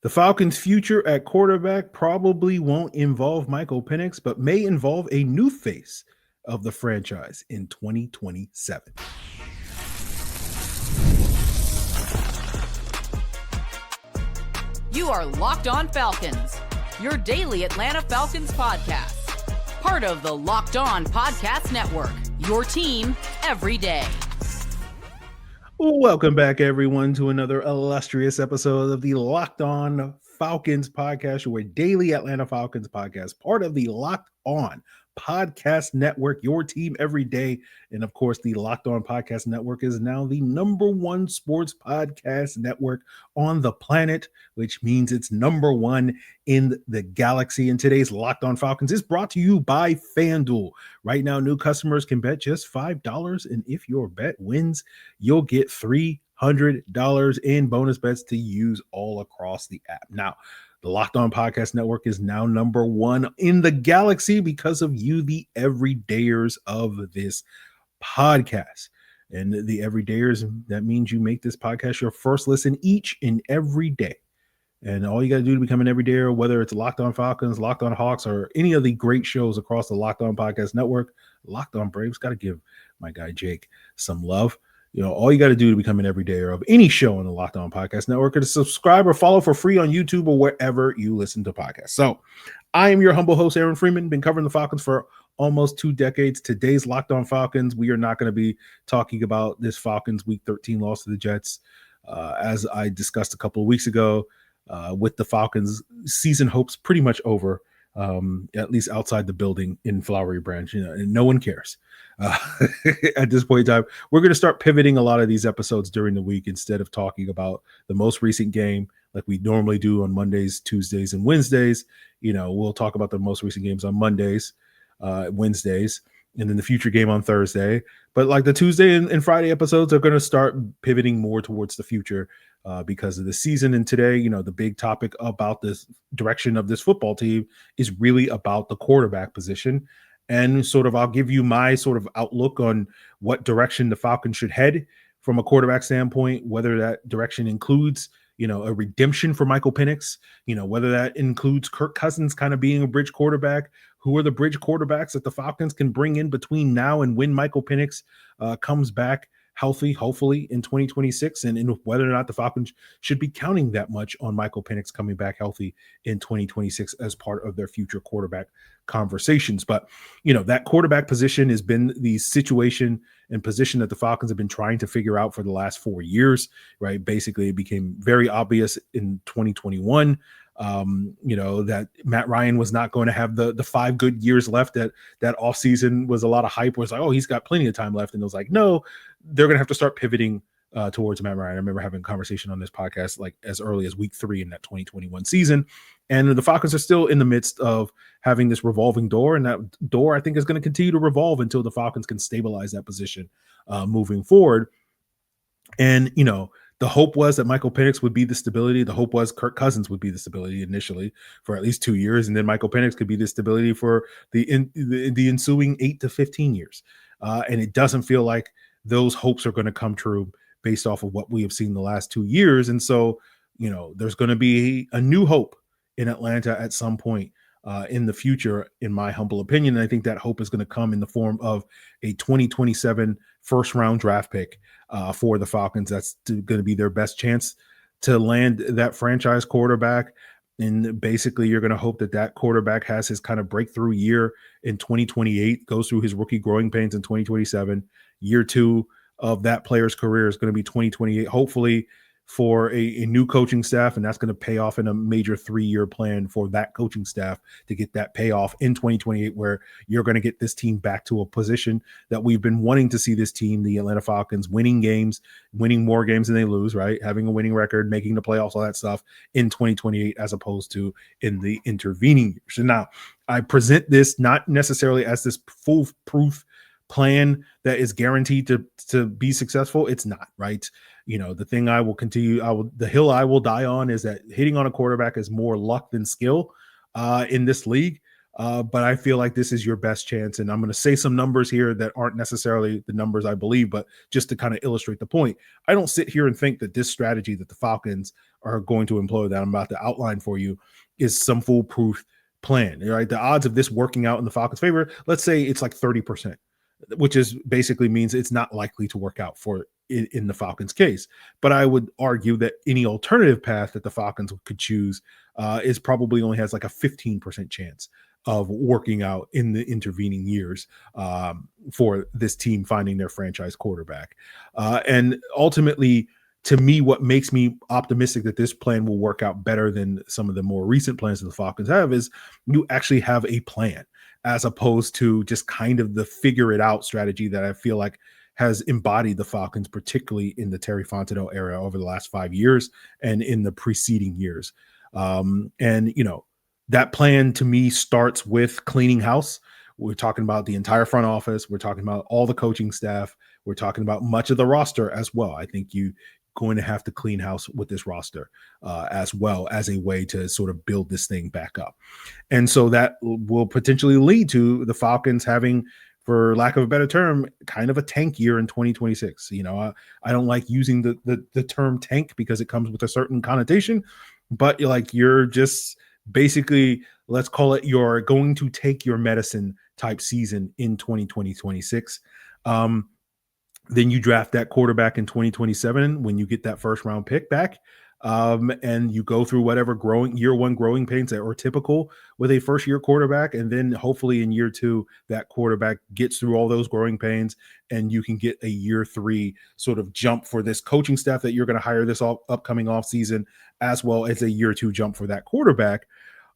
The Falcons' future at quarterback probably won't involve Michael Penix, but may involve a new face of the franchise in 2027. You are Locked On Falcons, your daily Atlanta Falcons podcast. Part of the Locked On Podcast Network, your team every day. Welcome back, everyone, to another illustrious episode of the Locked On Falcons podcast, your daily Atlanta Falcons podcast, part of the Locked On Podcast Network, your team every day. And of course, the Locked On Podcast Network is now the #1 sports podcast network on the planet, which means it's #1 in the galaxy. And today's Locked On Falcons is brought to you by FanDuel. Right now, new customers can bet just $5. And if your bet wins, you'll get $300 in bonus bets to use all across the app. Now, the Locked On Podcast Network is now #1 in the galaxy because of you, the everydayers of this podcast. And the everydayers, that means you make this podcast your first listen each and every day. And all you got to do to become an everydayer, whether it's Locked On Falcons, Locked On Hawks, or any of the great shows across the Locked On Podcast Network, Locked On Braves, got to give my guy Jake some love. You know, all you got to do to become an everydayer of any show on the Locked On Podcast Network is to subscribe or follow for free on YouTube or wherever you listen to podcasts. So I am your humble host, Aaron Freeman, been covering the Falcons for almost 2 decades. Today's Locked On Falcons, we are not going to be talking about this Falcons Week 13 loss to the Jets. As I discussed a couple of weeks ago, with the Falcons season hopes pretty much over, at least outside the building in Flowery Branch, and no one cares. At this point in time, we're going to start pivoting a lot of these episodes during the week instead of talking about the most recent game like we normally do on Mondays, Tuesdays, and Wednesdays. We'll talk about the most recent games on Mondays, Wednesdays, and then the future game on Thursday. But like the Tuesday and Friday episodes are going to start pivoting more towards the future because of the season. And today, the big topic about this direction of this football team is really about the quarterback position. And I'll give you my sort of outlook on what direction the Falcons should head from a quarterback standpoint, whether that direction includes, a redemption for Michael Penix, whether that includes Kirk Cousins kind of being a bridge quarterback. Who are the bridge quarterbacks that the Falcons can bring in between now and when Michael Penix comes back healthy, hopefully in 2026, and whether or not the Falcons should be counting that much on Michael Penix coming back healthy in 2026 as part of their future quarterback conversations. But, that quarterback position has been the situation and position that the Falcons have been trying to figure out for the last 4 years, right? Basically, it became very obvious in 2021 that Matt Ryan was not going to have the 5 good years left. That offseason was a lot of hype. Was like, oh, he's got plenty of time left. And it was like, no, they're going to have to start pivoting towards Matt Ryan. I remember having a conversation on this podcast like as early as week 3 in that 2021 season. And the Falcons are still in the midst of having this revolving door. And that door, I think, is going to continue to revolve until the Falcons can stabilize that position moving forward. And, the hope was that Michael Penix would be the stability. The hope was Kirk Cousins would be the stability initially for at least 2 years. And then Michael Penix could be the stability for the ensuing 8 to 15 years. And it doesn't feel like those hopes are going to come true based off of what we have seen the last 2 years. And so, there's going to be a new hope in Atlanta at some point in the future, in my humble opinion. And I think that hope is going to come in the form of a 2027 first round draft pick for the Falcons. That's going to be their best chance to land that franchise quarterback. And basically, you're going to hope that quarterback has his kind of breakthrough year in 2028, goes through his rookie growing pains in 2027. Year 2 of that player's career is going to be 2028, hopefully for a new coaching staff, and that's going to pay off in a major 3-year plan for that coaching staff to get that payoff in 2028, where you're going to get this team back to a position that we've been wanting to see this team, the Atlanta Falcons, winning games, winning more games than they lose, right? Having a winning record, making the playoffs, all that stuff in 2028, as opposed to in the intervening years. And now I present this not necessarily as this foolproof plan that is guaranteed to be successful. It's not, right? The thing I will continue, the hill I will die on is that hitting on a quarterback is more luck than skill in this league. But I feel like this is your best chance. And I'm going to say some numbers here that aren't necessarily the numbers I believe, but just to kind of illustrate the point. I don't sit here and think that this strategy that the Falcons are going to employ that I'm about to outline for you is some foolproof plan, right? The odds of this working out in the Falcons' favor, let's say it's like 30%, which is basically means it's not likely to work out for in the Falcons' case. But I would argue that any alternative path that the Falcons could choose is probably only has like a 15% chance of working out in the intervening years for this team finding their franchise quarterback. And ultimately, to me, what makes me optimistic that this plan will work out better than some of the more recent plans that the Falcons have is you actually have a plan, as opposed to just kind of the figure it out strategy that I feel like has embodied the Falcons, particularly in the Terry Fontenot era over the last 5 years and in the preceding years. And, you know, that plan to me starts with cleaning house. We're talking about the entire front office. We're talking about all the coaching staff. We're talking about much of the roster as well. I think you going to have to clean house with this roster as well as a way to sort of build this thing back up. And so that will potentially lead to the Falcons having, for lack of a better term, kind of a tank year in 2026. You know, I don't like using the term tank because it comes with a certain connotation, but you're just basically, let's call it, you're going to take your medicine type season in 2026. Then you draft that quarterback in 2027 when you get that first round pick back. And you go through whatever year one growing pains that are typical with a first year quarterback. And then hopefully in year two, that quarterback gets through all those growing pains and you can get a year three sort of jump for this coaching staff that you're going to hire this upcoming offseason, as well as a year two jump for that quarterback.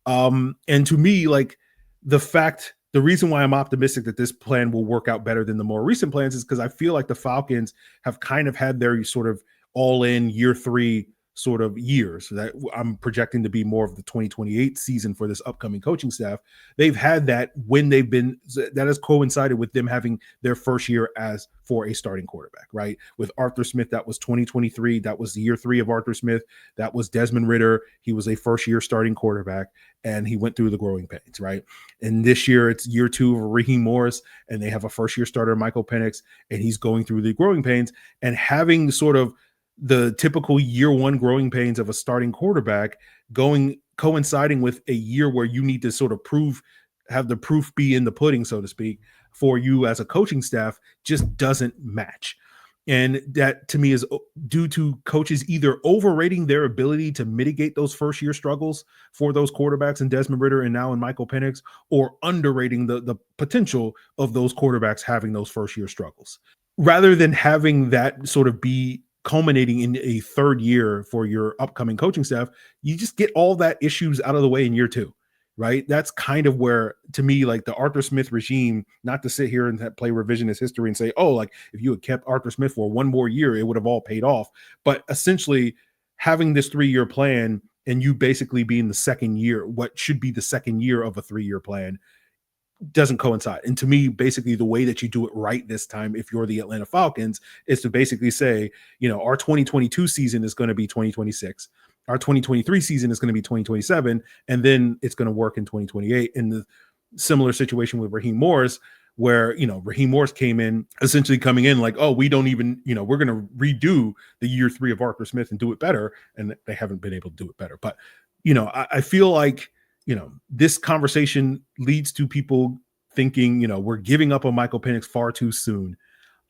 And to me, the reason why I'm optimistic that this plan will work out better than the more recent plans is because I feel like the Falcons have kind of had their sort of all in year three sort of years that I'm projecting to be more of the 2028 season for this upcoming coaching staff. They've had that when that has coincided with them having their first year as for a starting quarterback, right? With Arthur Smith, that was 2023. That was the year three of Arthur Smith. That was Desmond Ridder. He was a first year starting quarterback and he went through the growing pains, right? And this year it's year two of Raheem Morris and they have a first year starter, Michael Penix, and he's going through the growing pains and having sort of the typical year one growing pains of a starting quarterback coinciding with a year where you need to sort of have the proof be in the pudding, so to speak, for you as a coaching staff just doesn't match. And that to me is due to coaches either overrating their ability to mitigate those first year struggles for those quarterbacks in Desmond Ridder and now in Michael Penix, or underrating the potential of those quarterbacks having those first year struggles. Rather than having that sort of be culminating in a third year for your upcoming coaching staff, you just get all that issues out of the way in year two, right? That's kind of where, to me, like the Arthur Smith regime, not to sit here and play revisionist history and say, oh, like if you had kept Arthur Smith for one more year, it would have all paid off. But essentially having this 3-year plan and you basically being the second year, what should be the second year of a 3-year plan, doesn't coincide. And to me, basically the way that you do it right this time, if you're the Atlanta Falcons, is to basically say, you know, our 2022 season is going to be 2026. Our 2023 season is going to be 2027. And then it's going to work in 2028. In the similar situation with Raheem Morris, where, you know, Raheem Morris came in essentially coming in like, oh, we don't even, you know, we're going to redo the year three of Arthur Smith and do it better. And they haven't been able to do it better. But, you know, I feel like, you know, this conversation leads to people thinking, you know, we're giving up on Michael Penix far too soon.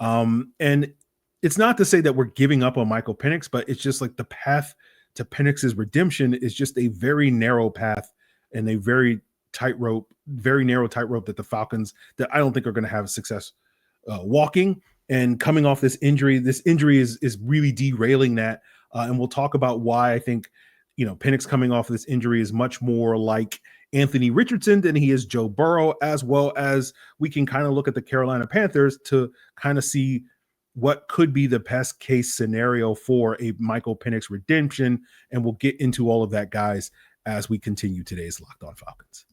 And it's not to say that we're giving up on Michael Penix, but it's just like the path to Penix's redemption is just a very narrow path and a very narrow tightrope that the Falcons, that I don't think are going to have success walking. And coming off this injury is really derailing that. And we'll talk about why I think, you know, Penix coming off of this injury is much more like Anthony Richardson than he is Joe Burrow, as well as we can kind of look at the Carolina Panthers to kind of see what could be the best case scenario for a Michael Penix redemption. And we'll get into all of that, guys, as we continue today's Locked On Falcons.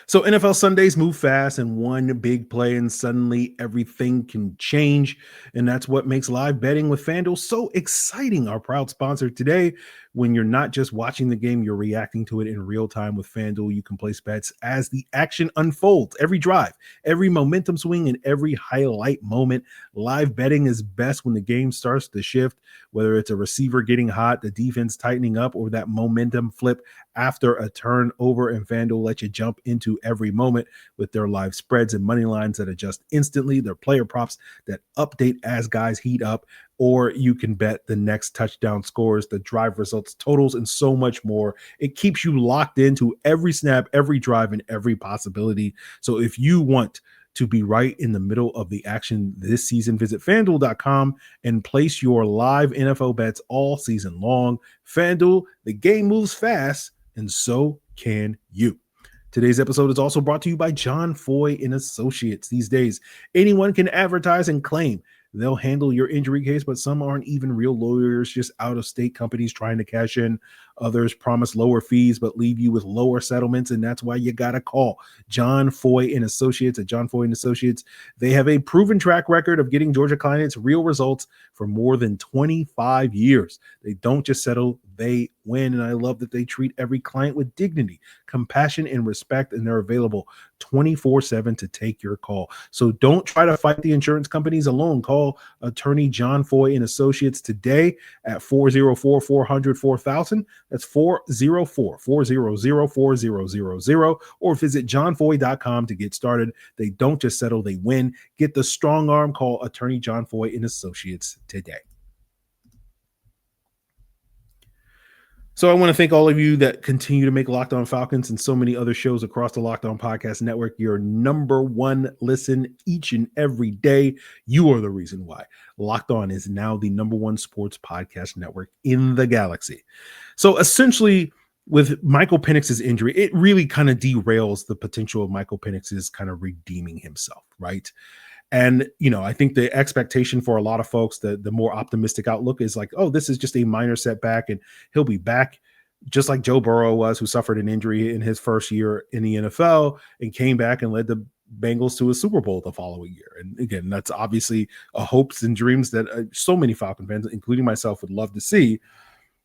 So NFL Sundays move fast, and one big play, and suddenly everything can change. And that's what makes live betting with FanDuel so exciting. Our proud sponsor today. When you're not just watching the game, you're reacting to it in real time with FanDuel. You can place bets as the action unfolds. Every drive, every momentum swing, and every highlight moment. Live betting is best when the game starts to shift, whether it's a receiver getting hot, the defense tightening up, or that momentum flip after a turnover. And FanDuel lets you jump into every moment with their live spreads and money lines that adjust instantly, their player props that update as guys heat up, or you can bet the next touchdown scores, the drive results, totals, and so much more. It keeps you locked into every snap, every drive, and every possibility. So if you want to be right in the middle of the action this season, visit FanDuel.com and place your live NFL bets all season long. FanDuel, the game moves fast, and so can you. Today's episode is also brought to you by John Foy and Associates. These days, anyone can advertise and claim. They'll handle your injury case, but some aren't even real lawyers, just out-of-state companies trying to cash in. Others promise lower fees, but leave you with lower settlements, and that's why you got to call John Foy and Associates at John Foy and Associates. They have a proven track record of getting Georgia clients real results for more than 25 years. They don't just settle, they win, and I love that they treat every client with dignity, compassion, and respect, and they're available 24/7 to take your call. So don't try to fight the insurance companies alone. Call attorney John Foy and Associates today at 404-400-4000. That's 404-400-4000, or visit johnfoy.com to get started. They don't just settle, they win. Get the strong arm. Call attorney John Foy and Associates today. So I want to thank all of you that continue to make Locked On Falcons and so many other shows across the Locked On Podcast Network your number one listen each and every day. You are the reason why Locked On is now the number one sports podcast network in the galaxy. So essentially, with Michael Penix's injury, it really kind of derails the potential of Michael Penix's kind of redeeming himself, right? And, I think the expectation for a lot of folks, the more optimistic outlook is like, oh, this is just a minor setback and he'll be back, just like Joe Burrow was, who suffered an injury in his first year in the NFL and came back and led the Bengals to a Super Bowl the following year. And again, that's obviously a hopes and dreams that so many Falcon fans, including myself, would love to see.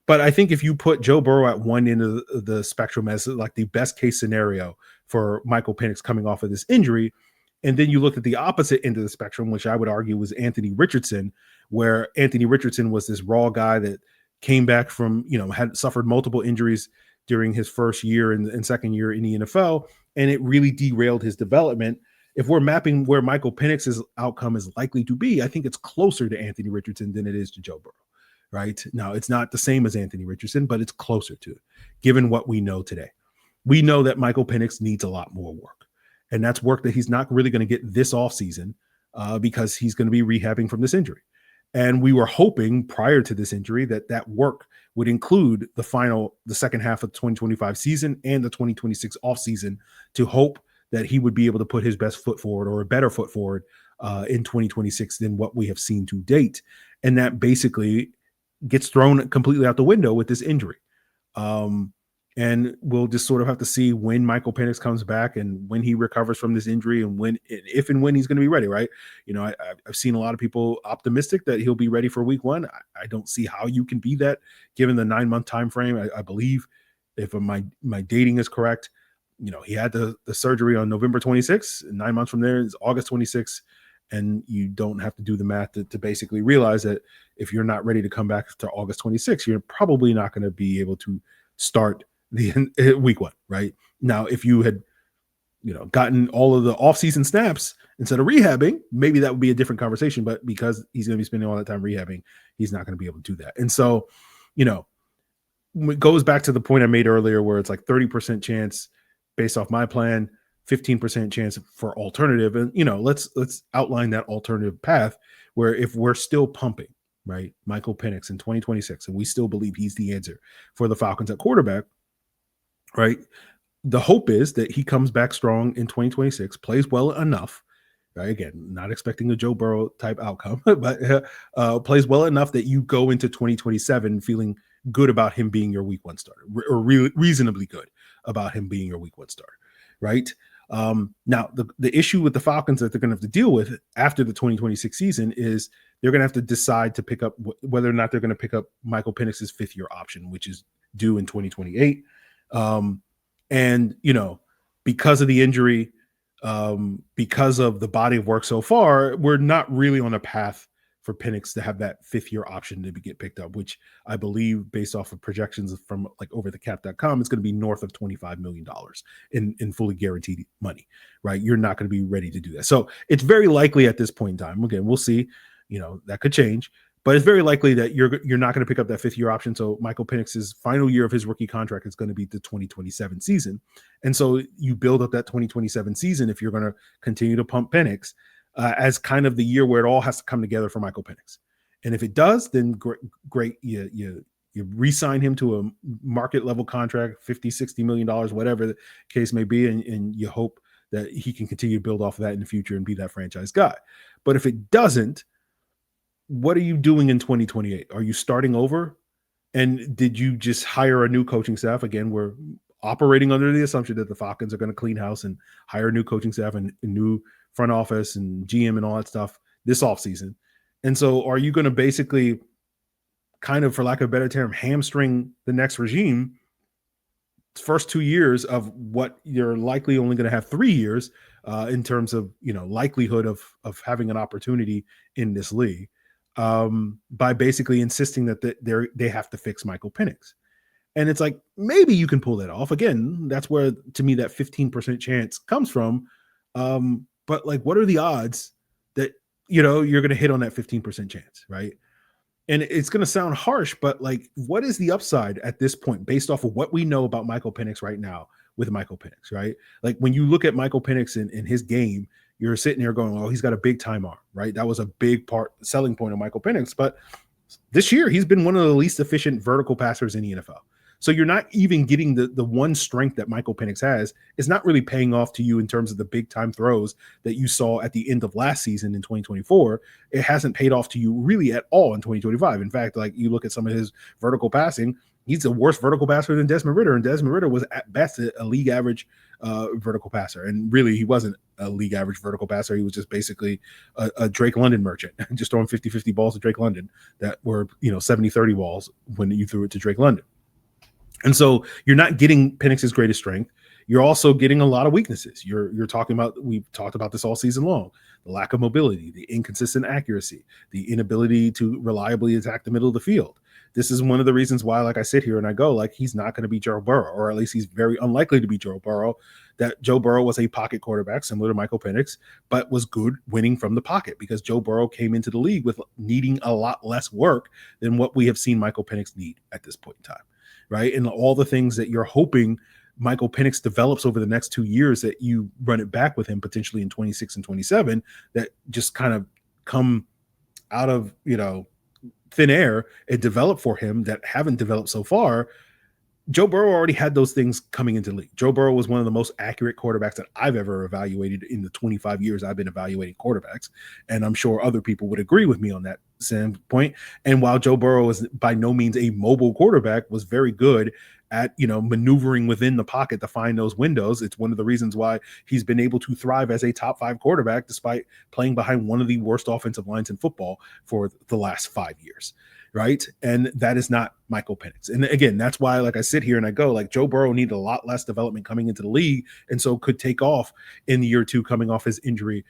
But I think if you put Joe Burrow at one end of the spectrum as like the best case scenario for Michael Penix coming off of this injury, and then you look at the opposite end of the spectrum, which I would argue was Anthony Richardson, where Anthony Richardson was this raw guy that came back from, had suffered multiple injuries during his first year and second year in the NFL, and it really derailed his development. If we're mapping where Michael Penix's outcome is likely to be, I think it's closer to Anthony Richardson than it is to Joe Burrow, right? Now, it's not the same as Anthony Richardson, but it's closer to it, given what we know today. We know that Michael Penix needs a lot more work. And that's work that he's not really going to get this offseason because he's going to be rehabbing from this injury. And we were hoping prior to this injury that work would include the second half of the 2025 season and the 2026 offseason, to hope that he would be able to put his best foot forward, or a better foot forward in 2026 than what we have seen to date. And that basically gets thrown completely out the window with this injury. And we'll just sort of have to see when Michael Penix comes back and when he recovers from this injury, and if and when he's going to be ready, right? I've seen a lot of people optimistic that he'll be ready for week one. I don't see how you can be that given the 9-month time frame. I believe, if my dating is correct, he had the surgery on November 26th, and 9 months from there is August 26th. And you don't have to do the math to basically realize that if you're not ready to come back to August 26th, you're probably not going to be able to start the week one, right? Now, if you had, gotten all of the offseason snaps instead of rehabbing, maybe that would be a different conversation. But because he's going to be spending all that time rehabbing, he's not going to be able to do that. And so, it goes back to the point I made earlier, where it's like 30% chance based off my plan, 15% chance for alternative. And, let's outline that alternative path, where if we're still pumping, right, Michael Penix in 2026, and we still believe he's the answer for the Falcons at quarterback, right? The hope is that he comes back strong in 2026, plays well enough, right? Again, not expecting a Joe Burrow type outcome, but plays well enough that you go into 2027 feeling good about him being your week one starter, or reasonably good about him being your week one starter, right? Now, the issue with the Falcons that they're going to have to deal with after the 2026 season is they're going to have to decide to pick up whether or not they're going to pick up Michael Penix's 5th-year option, which is due in 2028. And, because of the injury, because of the body of work so far, we're not really on a path for Penix to have that 5th-year option to get picked up, which I believe, based off of projections from like overthecap.com, it's going to be north of $25 million in fully guaranteed money, right? You're not going to be ready to do that. So it's very likely at this point in time, again, we'll see, that could change, but it's very likely that you're not going to pick up that 5th-year option. So Michael Penix's final year of his rookie contract is going to be the 2027 season. And so you build up that 2027 season if you're going to continue to pump Penix as kind of the year where it all has to come together for Michael Penix. And if it does, then great. You re-sign him to a market level contract, $50-60 million, whatever the case may be. And you hope that he can continue to build off of that in the future and be that franchise guy. But if it doesn't, what are you doing in 2028? Are you starting over? And did you just hire a new coaching staff? Again, we're operating under the assumption that the Falcons are going to clean house and hire a new coaching staff and a new front office and GM and all that stuff this offseason. And so are you going to basically kind of, for lack of a better term, hamstring the next regime first 2 years of what you're likely only going to have 3 years in terms of, likelihood of having an opportunity in this league by basically insisting that they have to fix Michael Penix. And it's like, maybe you can pull that off. Again, that's where, to me, that 15% chance comes from. But like, what are the odds that, you're going to hit on that 15% chance, right? And it's going to sound harsh, but like, what is the upside at this point based off of what we know about Michael Penix right now with Michael Penix, right? Like when you look at Michael Penix in his game, you're sitting here going, oh, he's got a big time arm, right? That was a big selling point of Michael Penix. But this year, he's been one of the least efficient vertical passers in the NFL. So you're not even getting the one strength that Michael Penix has. It's not really paying off to you in terms of the big time throws that you saw at the end of last season in 2024. It hasn't paid off to you really at all in 2025. In fact, like you look at some of his vertical passing, he's a worse vertical passer than Desmond Ridder. And Desmond Ridder was at best a league average vertical passer. And really, he wasn't a league average vertical passer. He was just basically a Drake London merchant, just throwing 50-50 balls to Drake London that were, 70-30 balls when you threw it to Drake London. And so you're not getting Penix's greatest strength. You're also getting a lot of weaknesses. You're talking about, we've talked about this all season long, the lack of mobility, the inconsistent accuracy, the inability to reliably attack the middle of the field. This is one of the reasons why, like I sit here and I go, like, he's not going to be Joe Burrow, or at least he's very unlikely to be Joe Burrow. That Joe Burrow was a pocket quarterback similar to Michael Penix, but was good winning from the pocket because Joe Burrow came into the league with needing a lot less work than what we have seen Michael Penix need at this point in time. Right. And all the things that you're hoping Michael Penix develops over the next 2 years that you run it back with him potentially in 26 and 27 that just kind of come out of, thin air and develop for him that haven't developed so far. Joe Burrow already had those things coming into the league. Joe Burrow was one of the most accurate quarterbacks that I've ever evaluated in the 25 years I've been evaluating quarterbacks. And I'm sure other people would agree with me on that standpoint. And while Joe Burrow is by no means a mobile quarterback, was very good at, maneuvering within the pocket to find those windows. It's one of the reasons why he's been able to thrive as a top 5 quarterback, despite playing behind one of the worst offensive lines in football for the last 5 years. Right. And that is not Michael Penix. And again, that's why, like, I sit here and I go, like, Joe Burrow needed a lot less development coming into the league. And so could take off in the year 2 coming off his injury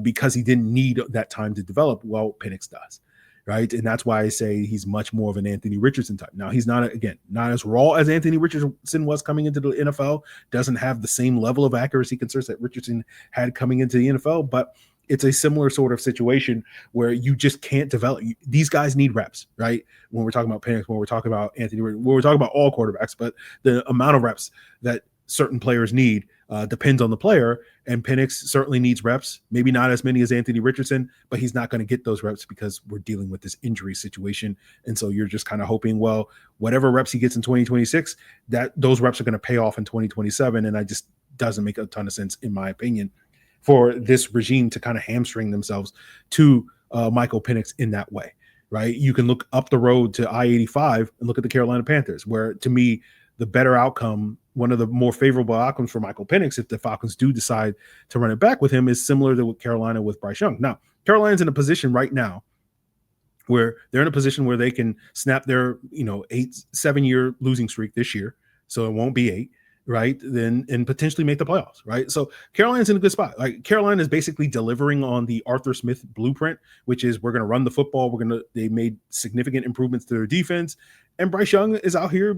because he didn't need that time to develop. Well, Penix does. Right. And that's why I say he's much more of an Anthony Richardson type. Now, he's not as raw as Anthony Richardson was coming into the NFL, doesn't have the same level of accuracy concerns that Richardson had coming into the NFL, but it's a similar sort of situation where you just can't develop. These guys need reps, right? When we're talking about Penix, when we're talking about Anthony, when we're talking about all quarterbacks, but the amount of reps that certain players need depends on the player. And Penix certainly needs reps, maybe not as many as Anthony Richardson, but he's not going to get those reps because we're dealing with this injury situation. And so you're just kind of hoping, well, whatever reps he gets in 2026, that those reps are going to pay off in 2027. And that just doesn't make a ton of sense, in my opinion, for this regime to kind of hamstring themselves to Michael Penix in that way, right? You can look up the road to I-85 and look at the Carolina Panthers, where, to me, the better outcome, one of the more favorable outcomes for Michael Penix, if the Falcons do decide to run it back with him, is similar to what Carolina with Bryce Young. Now, Carolina's in a position right now where they're in a position where they can snap their 7-year losing streak this year, so it won't be 8, right? Then and potentially make the playoffs, right? So Carolina's in a good spot. Like Carolina is basically delivering on the Arthur Smith blueprint, which is we're going to run the football. They made significant improvements to their defense, and Bryce Young is out here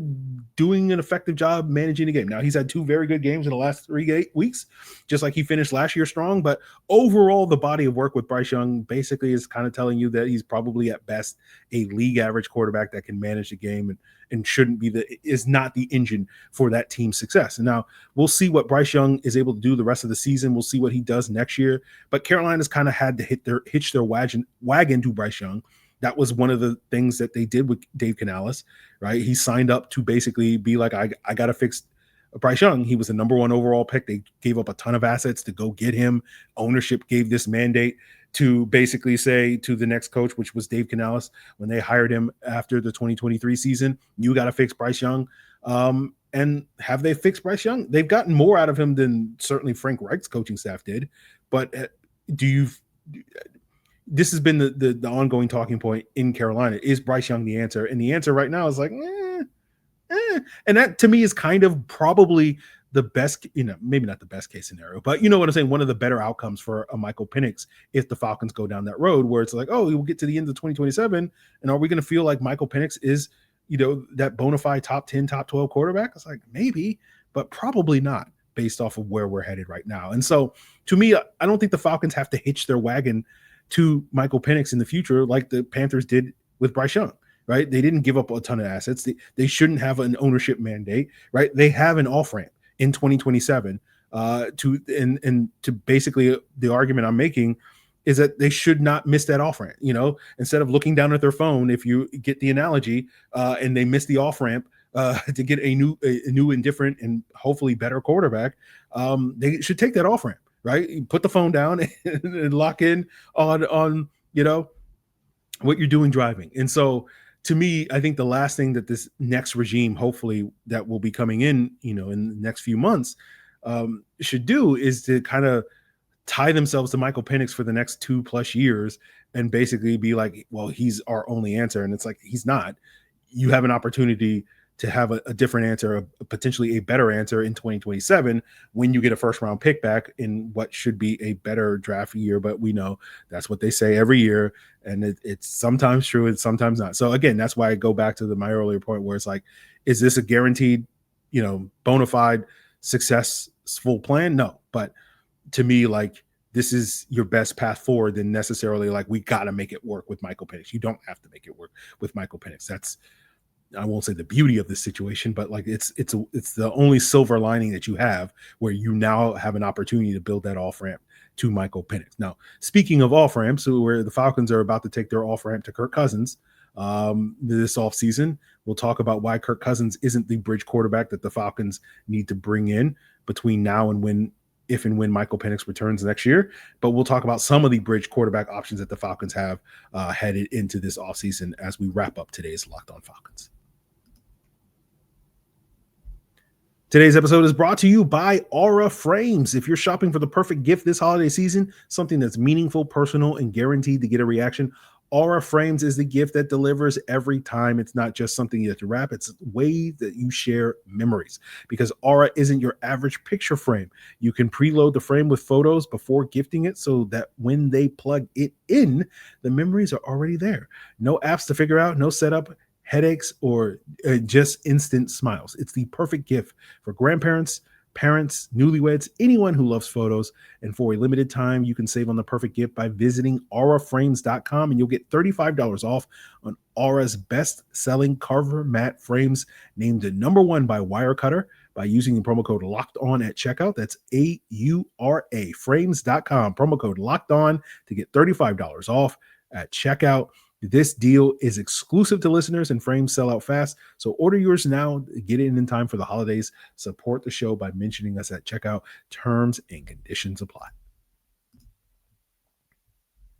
doing an effective job managing the game. Now he's had 2 very good games in the last 3 weeks, just like he finished last year strong. But overall, the body of work with Bryce Young basically is kind of telling you that he's probably at best a league average quarterback that can manage the game and shouldn't be is not the engine for that team's success. And now we'll see what Bryce Young is able to do the rest of the season. We'll see what he does next year. But Carolina's kind of had to hitch their wagon to Bryce Young. That was one of the things that they did with Dave Canales, right? He signed up to basically be like, I got to fix Bryce Young. He was the number 1 overall pick. They gave up a ton of assets to go get him. Ownership gave this mandate to basically say to the next coach, which was Dave Canales, when they hired him after the 2023 season, you got to fix Bryce Young. And have they fixed Bryce Young? They've gotten more out of him than certainly Frank Reich's coaching staff did. But this has been the ongoing talking point in Carolina. Is Bryce Young the answer? And the answer right now is like, and that to me is kind of probably the best, maybe not the best case scenario, but you know what I'm saying? One of the better outcomes for a Michael Penix if the Falcons go down that road where it's like, oh, we'll get to the end of 2027. And are we going to feel like Michael Penix is, that bona fide top 10, top 12 quarterback? It's like, maybe, but probably not based off of where we're headed right now. And so to me, I don't think the Falcons have to hitch their wagon to Michael Penix in the future like the Panthers did with Bryce Young, right? They didn't give up a ton of assets. They shouldn't have an ownership mandate, right? They have an off-ramp in 2027 to basically the argument I'm making is that they should not miss that off-ramp, instead of looking down at their phone, if you get the analogy, and they miss the off-ramp to get a new and different and hopefully better quarterback, they should take that off-ramp. Right, you put the phone down and lock in on what you're doing driving. And so, to me, I think the last thing that this next regime, hopefully, that will be coming in, in the next few months, should do is to kind of tie themselves to Michael Penix for the next 2+ years and basically be like, well, he's our only answer, and it's like he's not. You have an opportunity to have a different answer, potentially a better answer in 2027 when you get a first-round pick back in what should be a better draft year. But we know that's what they say every year, and it's sometimes true and sometimes not. So again, that's why I go back to my earlier point where it's like, is this a guaranteed, bona fide successful plan? No, but to me, like, this is your best path forward than necessarily like we got to make it work with Michael Penix. You don't have to make it work with Michael Penix. That's, I won't say the beauty of this situation, but like it's the only silver lining that you have where you now have an opportunity to build that off ramp to Michael Penix. Now, speaking of off ramps, where the Falcons are about to take their off ramp to Kirk Cousins this offseason, we'll talk about why Kirk Cousins isn't the bridge quarterback that the Falcons need to bring in between now and if and when Michael Penix returns next year. But we'll talk about some of the bridge quarterback options that the Falcons have headed into this offseason as we wrap up today's Locked On Falcons. Today's episode is brought to you by Aura Frames. If you're shopping for the perfect gift this holiday season, something that's meaningful, personal, and guaranteed to get a reaction, Aura Frames is the gift that delivers every time. It's not just something you have to wrap. It's a way that you share memories, because Aura isn't your average picture frame. You can preload the frame with photos before gifting it so that when they plug it in, the memories are already there. No apps to figure out, no setup, headaches, or just instant smiles. It's the perfect gift for grandparents, parents, newlyweds, anyone who loves photos. And for a limited time, you can save on the perfect gift by visiting auraframes.com, and you'll get $35 off on Aura's best-selling carver mat frames, named the #1 by Wirecutter, by using the promo code Locked On at checkout. That's AURA frames.com, promo code Locked On to get $35 off at checkout. This deal is exclusive to listeners, and frames sell out fast. So order yours now. Get it in time for the holidays. Support the show by mentioning us at checkout. Terms and conditions apply.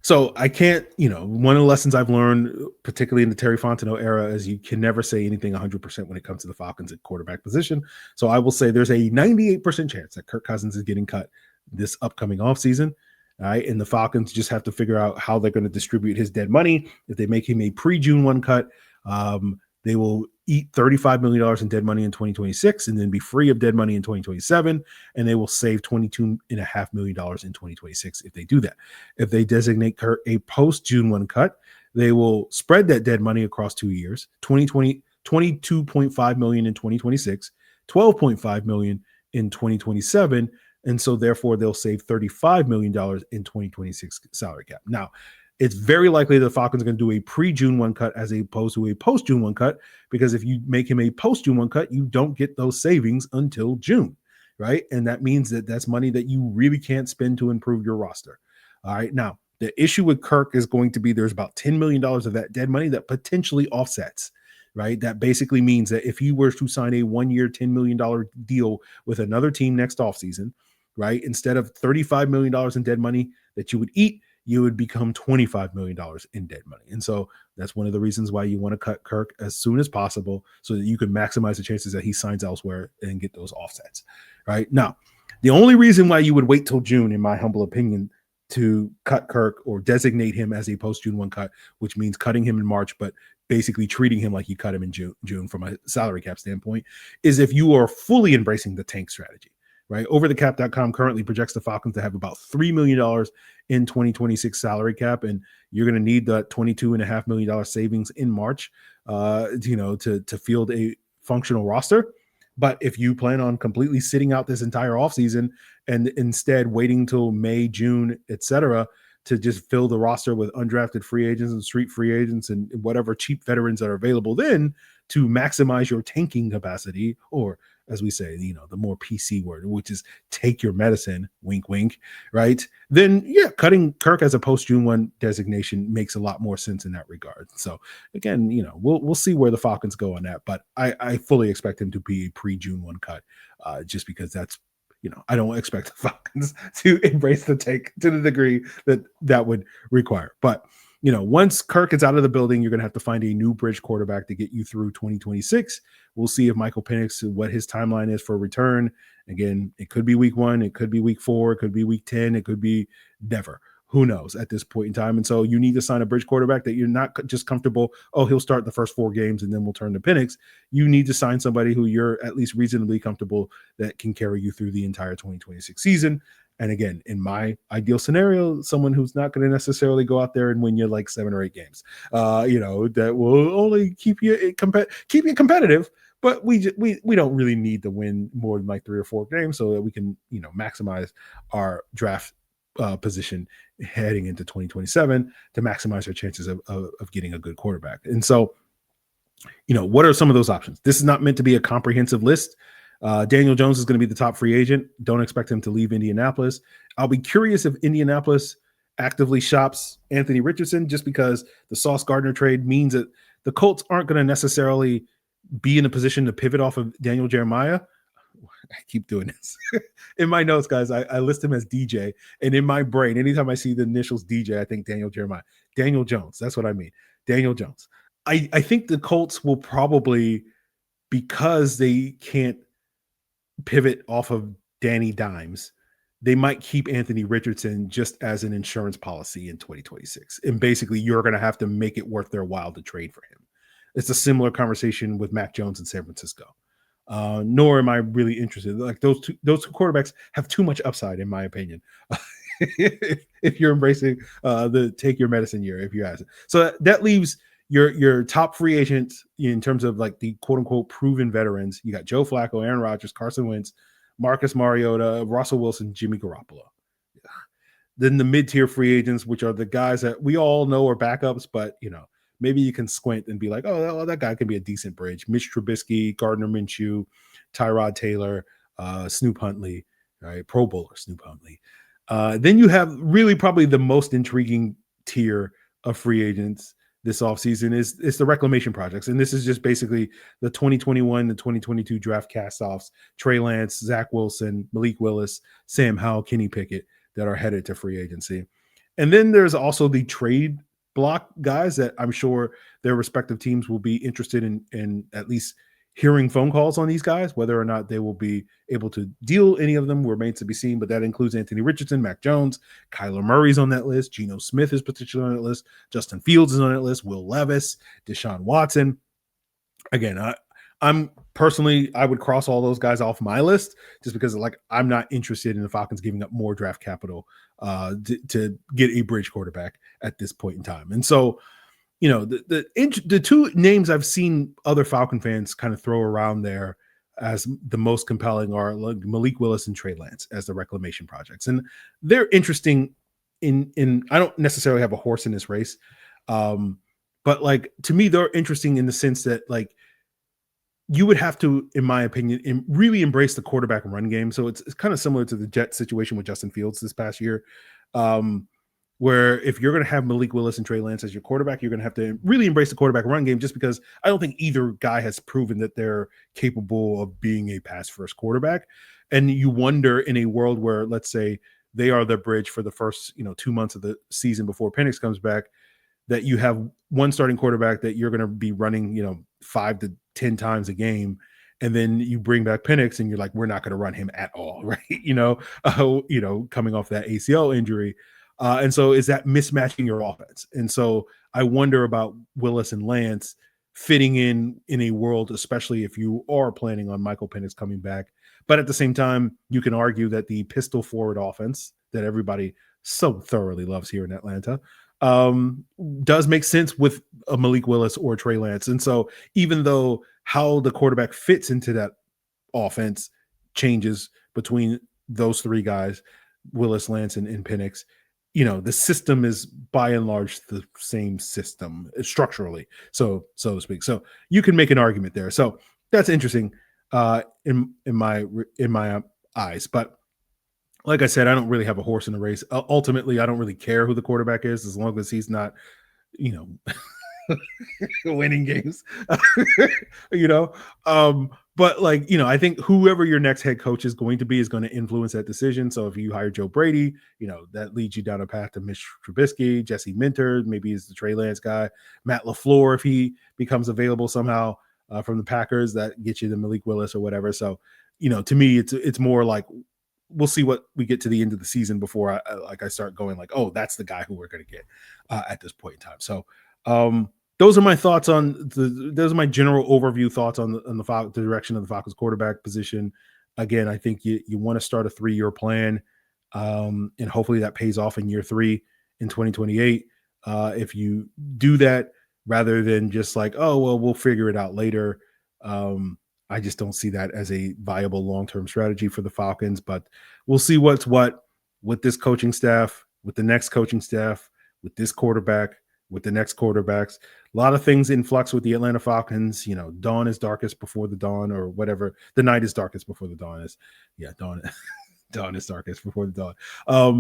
So I can't, one of the lessons I've learned, particularly in the Terry Fontenot era, is you can never say anything 100% when it comes to the Falcons at quarterback position. So I will say there's a 98% chance that Kirk Cousins is getting cut this upcoming offseason. All right. And the Falcons just have to figure out how they're going to distribute his dead money. If they make him a pre-June 1 cut, they will eat $35 million in dead money in 2026 and then be free of dead money in 2027. And they will save $22.5 million in 2026 if they do that. If they designate Kirk a post-June 1 cut, they will spread that dead money across 2 years, 22.5 million in 2026, 12.5 million in 2027. And so therefore they'll save $35 million in 2026 salary cap. Now, it's very likely the Falcons are going to do a pre-June 1 cut as opposed to a post-June 1 cut, because if you make him a post-June 1 cut, you don't get those savings until June, right? And that means that that's money that you really can't spend to improve your roster. All right. Now, the issue with Kirk is going to be there's about $10 million of that dead money that potentially offsets, right? That basically means that if you were to sign a 1-year, $10 million deal with another team next offseason, right, instead of $35 million in dead money that you would eat, you would become $25 million in dead money. And so that's one of the reasons why you want to cut Kirk as soon as possible so that you can maximize the chances that he signs elsewhere and get those offsets, right? Now, the only reason why you would wait till June, in my humble opinion, to cut Kirk or designate him as a post-June 1 cut, which means cutting him in March, but basically treating him like you cut him in June from a salary cap standpoint, is if you are fully embracing the tank strategy. Right, overthecap.com currently projects the Falcons to have about $3 million in 2026 salary cap, and you're going to need that $22.5 million savings in March, to field a functional roster. But if you plan on completely sitting out this entire offseason and instead waiting till May, June, etc., to just fill the roster with undrafted free agents and street free agents and whatever cheap veterans that are available then to maximize your tanking capacity, or as we say, the more PC word, which is take your medicine, wink, wink, right? Then, yeah, cutting Kirk as a post-June 1 designation makes a lot more sense in that regard. So, again, we'll see where the Falcons go on that, but I fully expect him to be a pre-June 1 cut, just because that's, I don't expect the Falcons to embrace the take to the degree that would require. But, once Kirk is out of the building, you're going to have to find a new bridge quarterback to get you through 2026. We'll see if Michael Penix, what his timeline is for return. Again, it could be week 1, it could be week 4, it could be week 10, it could be never. Who knows at this point in time? And so you need to sign a bridge quarterback that you're not just comfortable, he'll start the first 4 games and then we'll turn to Penix. You need to sign somebody who you're at least reasonably comfortable that can carry you through the entire 2026 season. And again, in my ideal scenario, someone who's not going to necessarily go out there and win you like 7 or 8 games, that will only keep you competitive. But we don't really need to win more than like 3 or 4 games so that we can, maximize our draft position heading into 2027 to maximize our chances of getting a good quarterback. And so, what are some of those options? This is not meant to be a comprehensive list. Daniel Jones is going to be the top free agent. Don't expect him to leave Indianapolis. I'll be curious if Indianapolis actively shops Anthony Richardson, just because the Sauce Gardner trade means that the Colts aren't going to necessarily be in a position to pivot off of Daniel Jeremiah. I keep doing this. In my notes, guys, I list him as DJ. And in my brain, anytime I see the initials DJ, I think Daniel Jeremiah. Daniel Jones. That's what I mean. Daniel Jones. I think the Colts will probably, because they can't pivot off of Danny Dimes, they might keep Anthony Richardson just as an insurance policy in 2026. And basically, you're going to have to make it worth their while to trade for him. It's a similar conversation with Mac Jones in San Francisco. Nor am I really interested. Like those two quarterbacks have too much upside, in my opinion. if you're embracing the take your medicine year, if you ask it. So that leaves your top free agents in terms of like the quote unquote proven veterans. You got Joe Flacco, Aaron Rodgers, Carson Wentz, Marcus Mariota, Russell Wilson, Jimmy Garoppolo. Then the mid-tier free agents, which are the guys that we all know are backups, but maybe you can squint and be like, that guy can be a decent bridge. Mitch Trubisky, Gardner Minshew, Tyrod Taylor, Snoop Huntley, right? Pro Bowler Snoop Huntley. Then you have really probably the most intriguing tier of free agents this offseason is the reclamation projects. And this is just basically the 2021 to 2022 draft cast-offs, Trey Lance, Zach Wilson, Malik Willis, Sam Howell, Kenny Pickett, that are headed to free agency. And then there's also the trade block guys that I'm sure their respective teams will be interested in at least hearing phone calls on these guys. Whether or not they will be able to deal any of them remains to be seen, but that includes Anthony Richardson, Mac Jones, Kyler Murray's on that list, Geno Smith is potentially on that list, Justin Fields is on that list, Will Levis, Deshaun Watson. Again, I'm personally, I would cross all those guys off my list just because like I'm not interested in the Falcons giving up more draft capital to get a bridge quarterback at this point in time. And so, you know, the two names I've seen other Falcon fans kind of throw around there as the most compelling are like Malik Willis and Trey Lance as the reclamation projects. And they're interesting in I don't necessarily have a horse in this race. But like to me, they're interesting in the sense that like you would have to, in my opinion, really embrace the quarterback run game. So it's kind of similar to the Jet situation with Justin Fields this past year, where if you're going to have Malik Willis and Trey Lance as your quarterback, you're going to have to really embrace the quarterback run game, just because I don't think either guy has proven that they're capable of being a pass-first quarterback. And you wonder in a world where, let's say, they are the bridge for the first 2 months of the season before Penix comes back, that you have one starting quarterback that you're going to be running 5 to 10 times a game, and then you bring back Penix and you're like, we're not going to run him at all, right? Coming off that ACL injury. And so is that mismatching your offense? And so I wonder about Willis and Lance fitting in a world, especially if you are planning on Michael Penix coming back. But at the same time, you can argue that the pistol forward offense that everybody so thoroughly loves here in Atlanta does make sense with a Malik Willis or Trey Lance. And so even though how the quarterback fits into that offense changes between those three guys, Willis, Lance, and Penix, the system is by and large the same system structurally, so to speak. So you can make an argument there. So that's interesting in my eyes. But like I said, I don't really have a horse in the race. Ultimately, I don't really care who the quarterback is as long as he's not, winning games. But I think whoever your next head coach is going to be is going to influence that decision. So if you hire Joe Brady, that leads you down a path to Mitch Trubisky, Jesse Minter, maybe is the Trey Lance guy, Matt LaFleur, if he becomes available somehow from the Packers, that gets you the Malik Willis or whatever. So, to me, it's more like, we'll see what we get to the end of the season before I start going like, oh, that's the guy who we're going to get at this point in time. So those are my thoughts those are my general overview thoughts on the direction of the Falcons quarterback position. Again, I think you want to start a 3-year plan, and hopefully that pays off in year 3 in 2028. If you do that rather than just like, oh, well, we'll figure it out later. I just don't see that as a viable long-term strategy for the Falcons, but we'll see what's what with this coaching staff, with the next coaching staff, with this quarterback, with the next quarterbacks. A lot of things in flux with the Atlanta Falcons. Dawn is darkest before the dawn, or whatever. The night is darkest before the dawn is. Yeah, dawn is darkest before the dawn.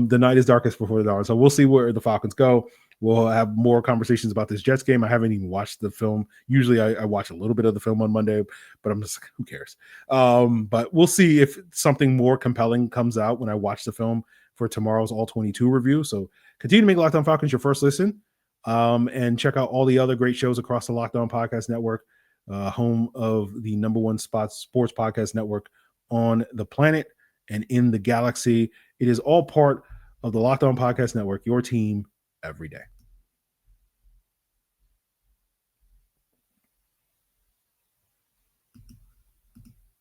The night is darkest before the dawn. So we'll see where the Falcons go. We'll have more conversations about this Jets game. I haven't even watched the film. Usually I watch a little bit of the film on Monday, but I'm just like, who cares? But we'll see if something more compelling comes out when I watch the film for tomorrow's All 22 review. So continue to make Locked On Falcons your first listen, and check out all the other great shows across the Locked On Podcast Network, home of the #1 sports podcast network on the planet and in the galaxy. It is all part of the Locked On Podcast Network, your team every day.